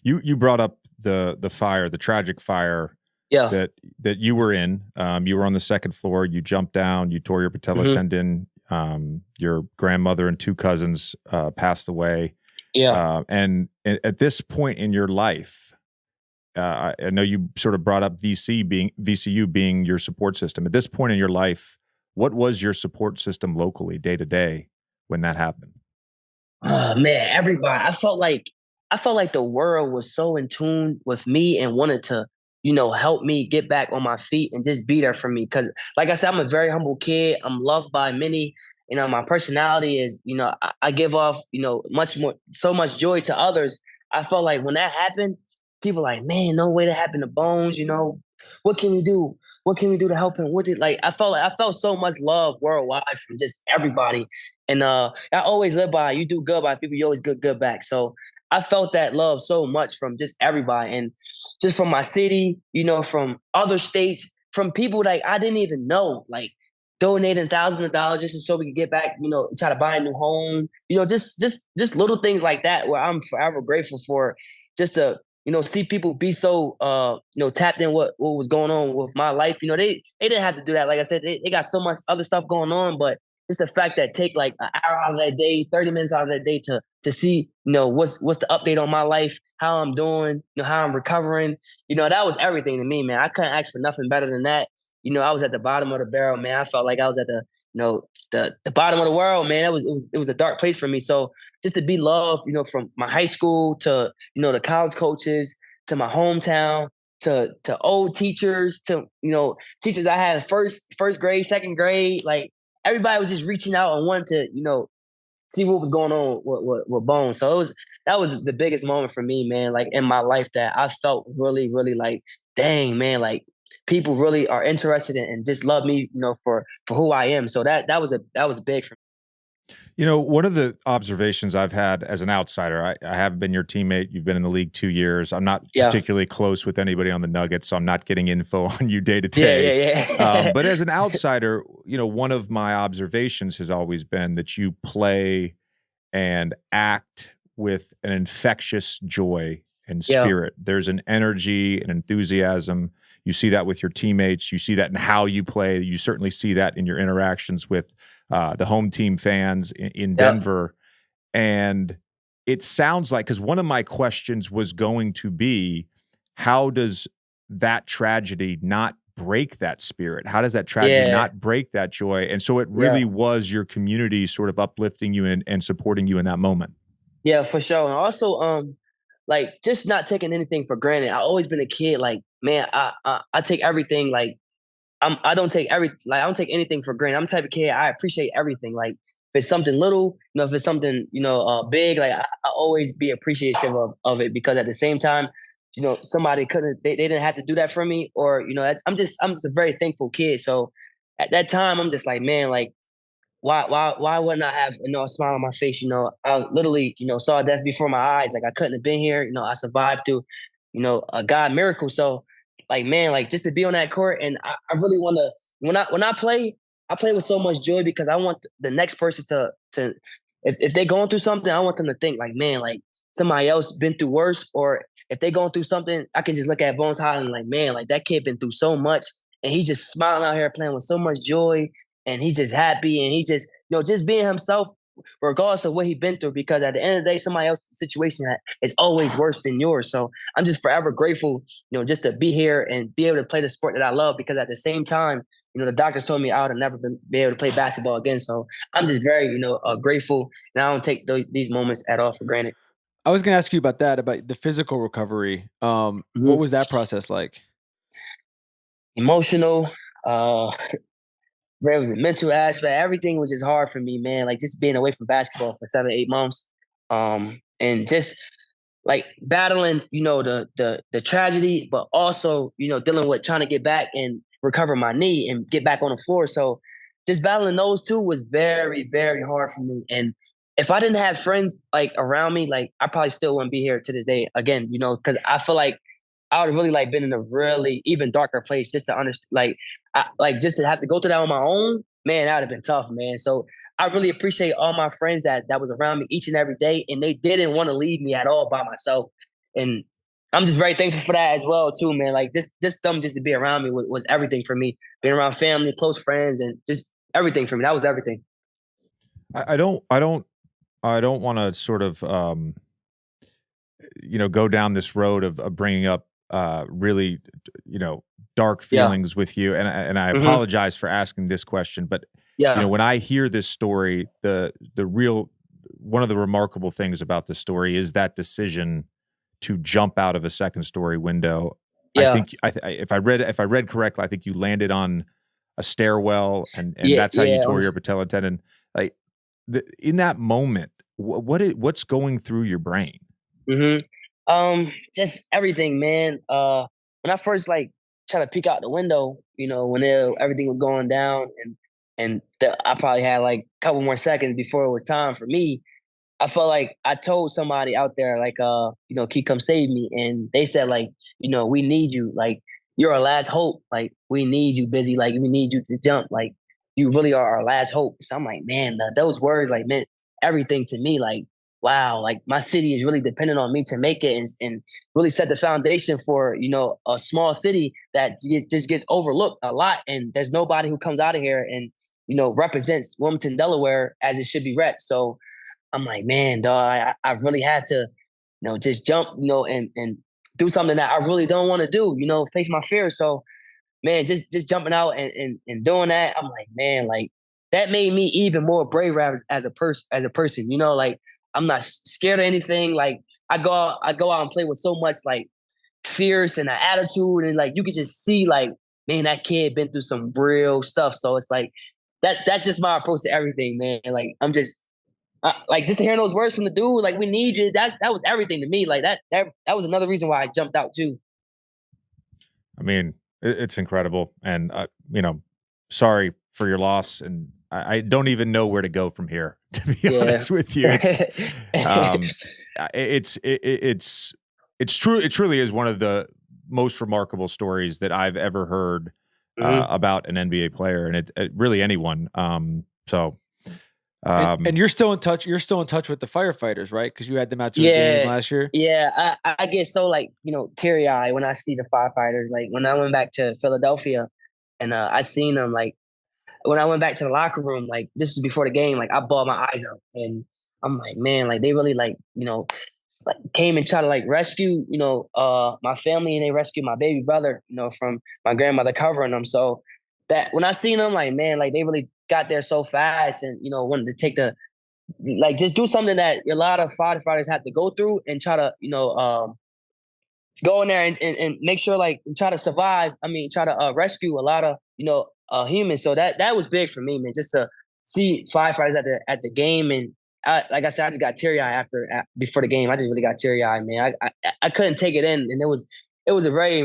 You brought up the fire, the tragic fire Yeah. that you were in. You were on the second floor. You jumped down. You tore your patella Hmm. tendon. Your grandmother and two cousins passed away. Yeah. And at this point in your life, I know you sort of brought up VCU being your support system. At this point in your life, what was your support system locally, day to day, when that happened? Oh man, everybody. I felt like the world was so in tune with me and wanted to, help me get back on my feet and just be there for me. Cause like I said, I'm a very humble kid. I'm loved by many. My personality is, I give off, so much joy to others. I felt like when that happened, people like, man, no way that happened to Bones. What can we do? What can we do to help him? What did like? I felt so much love worldwide from just everybody. And I always live by you do good by people, you always good back. So I felt that love so much from just everybody and just from my city, from other states, from people like I didn't even know, like donating thousands of dollars just so we could get back, try to buy a new home, just little things like that where I'm forever grateful for just to see people be so tapped in what was going on with my life. They didn't have to do that. Like I said, they got so much other stuff going on, but it's the fact that take like an hour out of that day, 30 minutes out of that day to see, what's the update on my life, how I'm doing, how I'm recovering. That was everything to me, man. I couldn't ask for nothing better than that. I was at the bottom of the barrel, man. I felt like I was at the bottom of the world, man. It was a dark place for me. So just to be loved, from my high school to, the college coaches, to my hometown, to old teachers, to, teachers I had in first grade, second grade, like everybody was just reaching out and wanted to, see what was going on with Bones. So that was the biggest moment for me, man, like in my life that I felt really, really like, dang, man, like people really are interested in and just love me, for who I am. So that was big for me. One of the observations I've had as an outsider, I have been your teammate. You've been in the league 2 years. I'm not Yeah. particularly close with anybody on the Nuggets, so I'm not getting info on you day to Yeah, day. yeah, yeah. But as an outsider, one of my observations has always been that you play and act with an infectious joy and Yeah. spirit. There's an energy and enthusiasm. You see that with your teammates. You see that in how you play. You certainly see that in your interactions with the home team fans in Yep. Denver. And it sounds like, because one of my questions was going to be, how does that tragedy not break that spirit? How does that tragedy Yeah. not break that joy? And so it Yeah. really was your community sort of uplifting you and supporting you in that moment. Yeah, for sure. And also, like just not taking anything for granted. I always been a kid, like, man, I take everything like I don't take anything for granted. I'm the type of kid I appreciate everything. Like if it's something little, if it's something, big, like I always be appreciative of it because at the same time, somebody they didn't have to do that for me or, I'm just a very thankful kid. So at that time, I'm just like, man, like why wouldn't I have a smile on my face? I literally saw death before my eyes. Like I couldn't have been here. I survived through a God miracle. So like man, like just to be on that court and I really want to when I play, I play with so much joy because I want the next person to if they're going through something, I want them to think like man, like somebody else been through worse, or if they're going through something, I can just look at Bones Hyland like man, like that kid been through so much and he's just smiling out here playing with so much joy and he's just happy and he's just just being himself regardless of what he's been through because at the end of the day somebody else's situation is always worse than yours. So I'm just forever grateful just to be here and be able to play the sport that I love because at the same time the doctors told me I would have never be able to play basketball again. So I'm just very grateful and I don't take these moments at all for granted. I was gonna ask you about that, about the physical recovery. What Mhm. was that process like? Emotional, uh where it was a mental aspect. Everything was just hard for me, man. Like just being away from basketball for 7, 8 months, and just like battling, the tragedy, but also dealing with trying to get back and recover my knee and get back on the floor. So just battling those two was very, very hard for me. And if I didn't have friends like around me, like I probably still wouldn't be here to this day again, because I feel like I would have really like been in a really even darker place just to understand, like just to have to go through that on my own. Man, that would have been tough, man. So I really appreciate all my friends that was around me each and every day, and they didn't want to leave me at all by myself. and I'm just very thankful for that as well too, man. Like just them just to be around me was everything for me. Being around family, close friends, and just everything for me. That was everything. I don't want to sort of go down this road of bringing up really dark Yeah. feelings with you, and I Hmm. apologize for asking this question, but Yeah. when I hear this story, the real one of the remarkable things about this story is that decision to jump out of a second story window. I Yeah. think if I read correctly, I think you landed on a stairwell, and Yeah. that's how you Yeah. tore your patella tendon. Like in that moment, what's going through your brain? Hmm. Just everything, man. When I first like try to peek out the window, when everything was going down, and I probably had like a couple more seconds before it was time for me. I felt like I told somebody out there, like, "Can you come save me?" And they said, like, "We need you. Like, you're our last hope. Like, we need you, busy. Like, we need you to jump. Like, you really are our last hope." So I'm like, man, those words like meant everything to me. Like, wow, like my city is really dependent on me to make it, and really set the foundation for a small city that just gets overlooked a lot, and there's nobody who comes out of here and represents Wilmington, Delaware as it should be rep. So I'm like, man, dog, I really had to, just jump, and do something that I really don't want to do, face my fears. So, man, just jumping out and doing that, I'm like, man, like that made me even more brave as a person, like I'm not scared of anything. Like I go out and play with so much like fierce and an attitude, and like you can just see like, man, that kid been through some real stuff. So it's like that's just my approach to everything, man. Like like just hearing those words from the dude, like we need you. That was everything to me. Like that was another reason why I jumped out too. I mean, it's incredible, and sorry for your loss, and I don't even know where to go from here. To be Yeah. honest with you, um, it's true. It truly is one of the most remarkable stories that I've ever heard Hmm. about an NBA player, and it really anyone. So, And um, you're still in touch. You're still in touch with the firefighters, right? Because you had them out to a game Yeah, last year. yeah. I get so like teary eyed when I see the firefighters. Like when I went back to Philadelphia, and I seen them. Like when I went back to the locker room, like this was before the game. Like I bawled my eyes out, and I'm like, man, like they really like like came and tried to like rescue my family, and they rescued my baby brother, from my grandmother covering them. So that when I seen them, like man, like they really got there so fast, and wanted to take the like just do something that a lot of firefighters have to go through and try to go in there and make sure like try to survive. I mean, try to rescue a lot of humans. So that was big for me, man. Just to see firefighters at the game, and like I said, I just got teary eyed before the game. I just really got teary eyed, man. I couldn't take it in, and it was a very